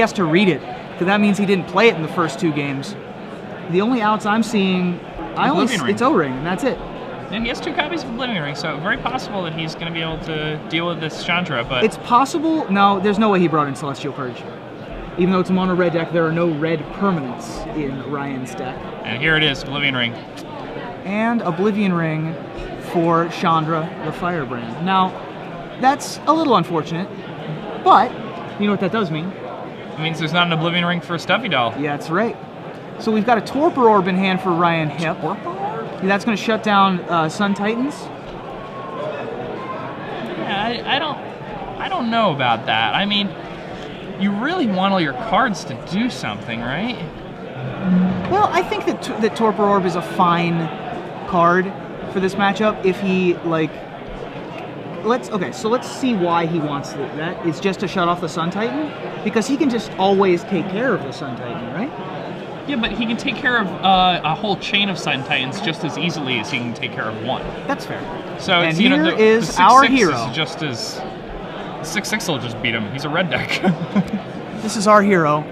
has to read it, because that means he didn't play it in the first 2 games. The only outs I'm seeing, it's O-Ring, and that's it. And he has 2 copies of Oblivion Ring, so very possible that he's going to be able to deal with this Chandra, but... It's possible. No, there's no way he brought in Celestial Purge. Even though it's a mono red deck, there are no red permanents in Ryan's deck. And here it is, Oblivion Ring. And Oblivion Ring for Chandra the Firebrand. Now, that's a little unfortunate, but you know what that does mean? It means there's not an Oblivion Ring for a Stuffy Doll. Yeah, that's right. So we've got a Torpor Orb in hand for Ryan Hipp. That's going to shut down Sun Titans. Yeah, I don't know about that. I mean, you really want all your cards to do something, right? Well, I think that Torpor Orb is a fine card for this matchup. If he let's see why he wants that. It's just to shut off the Sun Titan, because he can just always take care of the Sun Titan, right? Yeah, but he can take care of a whole chain of Sun Titans just as easily as he can take care of one. That's fair. So and it's, here the is 6/6 our hero. Is just as 6/6 will just beat him. He's a red deck. This is our hero,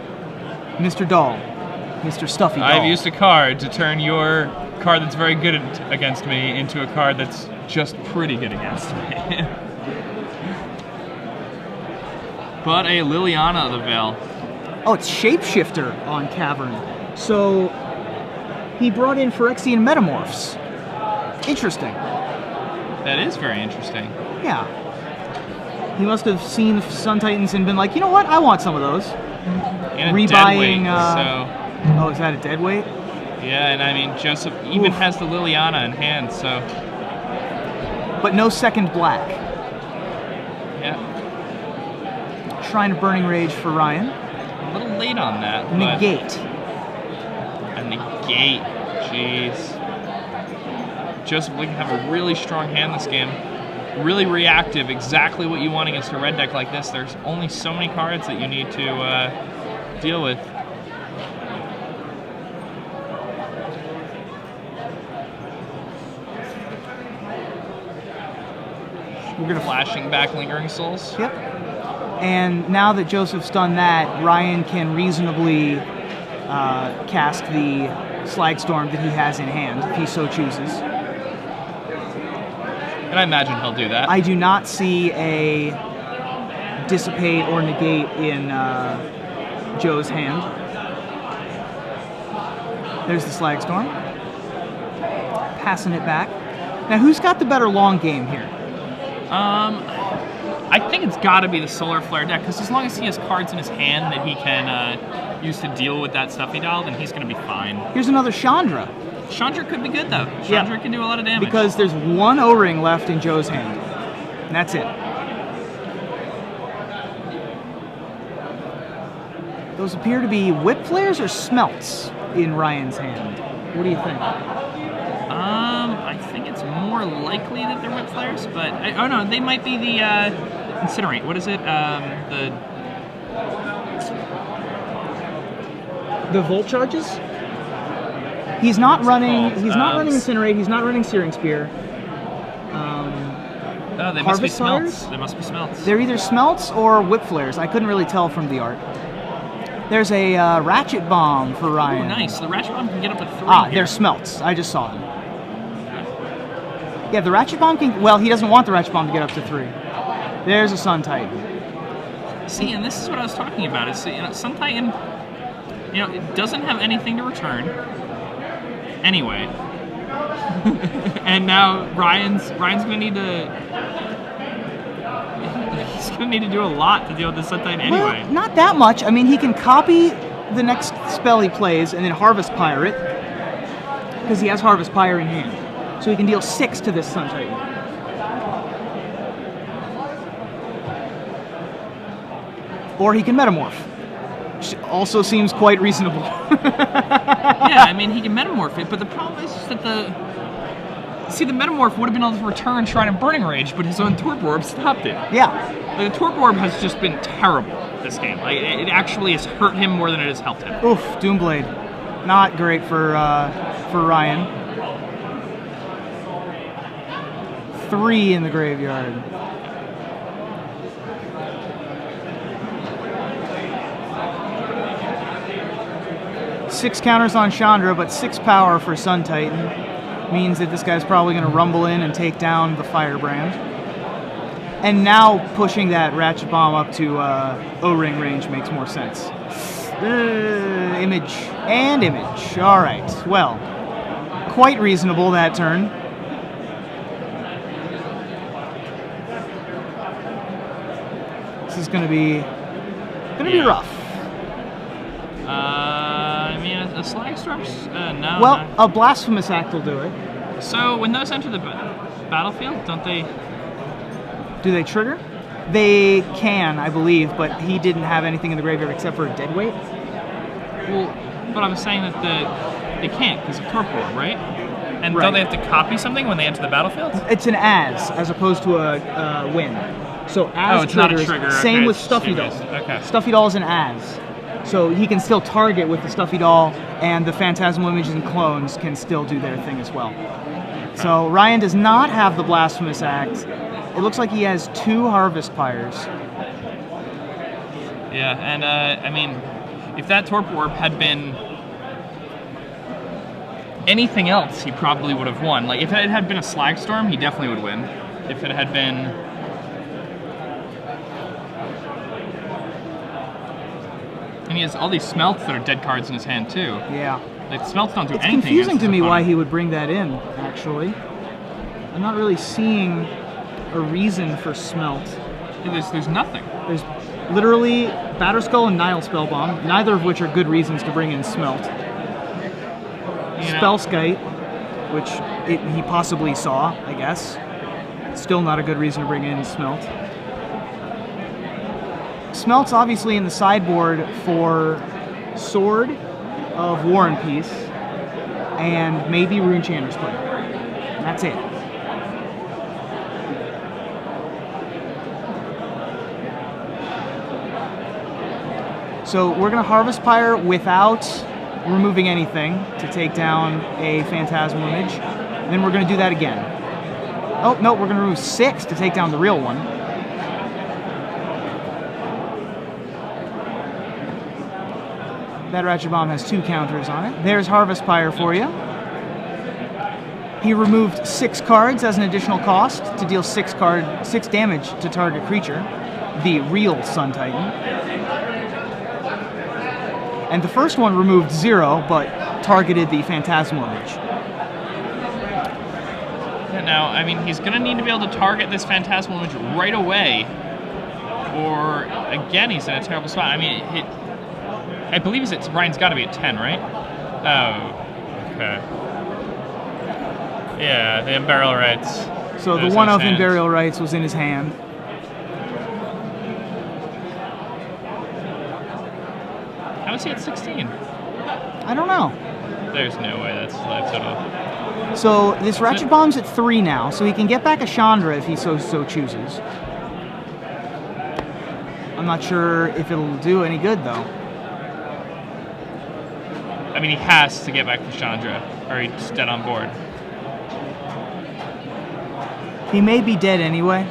Mr. Doll, Mr. Stuffy Doll. I've used a card to turn your card that's very good against me into a card that's just pretty good against me. But a Liliana of the Veil. Oh, it's Shapeshifter on Cavern. So he brought in Phyrexian Metamorphs. Interesting. That is very interesting. Yeah. He must have seen Sun Titans and been like, you know what? I want some of those. And rebuying. So. Oh, is that a dead weight? Yeah, and I mean Joseph even has the Liliana in hand, so. But no second black. Yeah. Shrine of Burning Rage for Ryan. A little late on that. Negate. A negate. Jeez. Joseph Lee can have a really strong hand this game. Really reactive, exactly what you want against a red deck like this. There's only so many cards that you need to deal with. We're gonna flashing back Lingering Souls. Yep. And now that Joseph's done that, Ryan can reasonably cast the Slagstorm that he has in hand, if he so chooses. And I imagine he'll do that. I do not see a Dissipate or Negate in Joe's hand. There's the Slagstorm. Passing it back. Now, who's got the better long game here? I think it's got to be the Solar Flare deck, because as long as he has cards in his hand that he can use to deal with that Stuffy Doll, then he's going to be fine. Here's another Chandra. Chandra could be good, though. Chandra can do a lot of damage. Because there's one O-Ring left in Joe's hand. And that's it. Those appear to be Whip Flares or Smelts in Ryan's hand. What do you think? I think it's more likely that they're Whip Flares, but... oh, no, they might be the Incinerate. What is it? The Volt Charges? He's not running. He's not running Incinerate. He's not running Searing Spear. Oh, they must be Smelts. They must be Smelts. They're either Smelts or Whip Flares. I couldn't really tell from the art. There's a Ratchet Bomb for Ryan. Oh, nice. The Ratchet Bomb can get up to 3. Ah, they're Smelts. I just saw them. Yeah, the Ratchet Bomb can... Well, he doesn't want the Ratchet Bomb to get up to 3. There's a Sun Titan. See, and this is what I was talking about. Is Sun Titan, it doesn't have anything to return. Anyway. And now Ryan's gonna need to... He's gonna need to do a lot to deal with the Sun Titan anyway. Well, not that much. I mean, he can copy the next spell he plays and then Harvest Pyre it, because he has Harvest Pyre in hand. So he can deal 6 to this Sun Titan. Or he can Metamorph, which also seems quite reasonable. Yeah, I mean, he can Metamorph it, but the problem is that the Metamorph would have been able to return Shrine of Burning Rage, but his own Torpor Orb stopped it. Yeah. The Torpor Orb has just been terrible this game. Like, it actually has hurt him more than it has helped him. Oof, Doomblade. Not great for Ryan. 3 in the graveyard. 6 counters on Chandra, but 6 power for Sun Titan means that this guy's probably going to rumble in and take down the Firebrand. And now pushing that Ratchet Bomb up to O-Ring range makes more sense. Image and image. All right. Well, quite reasonable that turn. This is going to be rough. I mean, a Slag Storm's no. Well, no. a Blasphemous Act will do it. So when those enter the battlefield, don't they? Do they trigger? They can, I believe, but he didn't have anything in the graveyard except for a Deadweight. Well, but I'm saying that they can't because of Torpor, right? And Right. don't they have to copy something when they enter the battlefield? It's an as opposed to a win. So as it's not a triggers, trigger. same Okay, with it's Stuffy Doll. just- okay. Stuffy Doll is an as. So he can still target with the Stuffy Doll, and the Phantasmal Images and Clones can still do their thing as well. So Ryan does not have the Blasphemous Act. It looks like he has 2 Harvest Pyres. Yeah, and I mean, if that Torpor Orb had been anything else, he probably would have won. Like, if it had been a Slag Storm, he definitely would win. If it had been... And he has all these Smelts that are dead cards in his hand, too. Yeah. Like, Smelts don't do It's anything. confusing against to his me why opponent. he would bring that in, actually. I'm not really seeing a reason for Smelt. There's nothing. There's literally Batterskull and Nile Spellbomb, neither of which are good reasons to bring in Smelt. You know? Spellskite, which he possibly saw, I guess. Still not a good reason to bring in Smelt. Smelt's obviously in the sideboard for Sword of War and Peace, and maybe Rune Chanter's Play. That's it. So we're going to Harvest Pyre without removing anything to take down a Phantasmal Image. And then we're going to do that again. Oh, no, we're going to remove 6 to take down the real one. That Ratchet Bomb has 2 counters on it. There's Harvest Pyre for you. He removed 6 cards as an additional cost to deal 6 damage to target creature. The real Sun Titan. And the first one removed 0, but targeted the Phantasmal Image. Yeah, now, I mean, he's going to need to be able to target this Phantasmal Image right away, or, again, he's in a terrible spot. I mean, I believe Ryan's got to be at 10, right? Oh, okay. Yeah, the Burial Rites. So the one of Burial Rites was in his hand. How is he at 16? I don't know. There's no way that's life total. So this Ratchet Bomb's at 3 now, so he can get back a Chandra if he so chooses. I'm not sure if it'll do any good, though. I mean, he has to get back to Chandra, or he's dead on board. He may be dead anyway,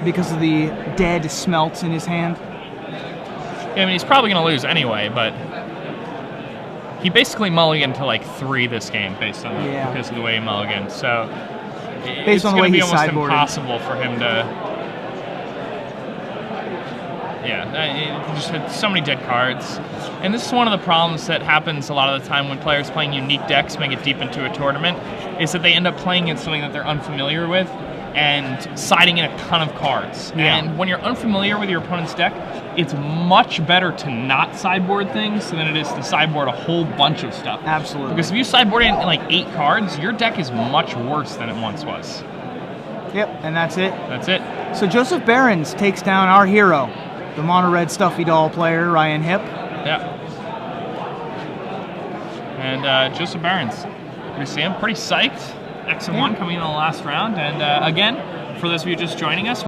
because of the dead Smelts in his hand. Yeah, I mean, he's probably going to lose anyway, but he basically mulliganed to like 3 this game based on because of the way he mulliganed. So based on the way he's almost sideboarded. impossible for him to. Yeah, he just had so many dead cards, and this is one of the problems that happens a lot of the time when players playing unique decks make it deep into a tournament, is that they end up playing in something that they're unfamiliar with and siding in a ton of cards. Yeah. And when you're unfamiliar with your opponent's deck, it's much better to not sideboard things than it is to sideboard a whole bunch of stuff. Absolutely. Because if you sideboard in like 8 cards, your deck is much worse than it once was. Yep, and that's it. That's it. So Joseph Behrens takes down our hero, the mono-red Stuffy Doll player, Ryan Hipp. Yeah. And Joseph Behrens, we see him pretty psyched. XM1 coming in the last round. And again, for those of you just joining us,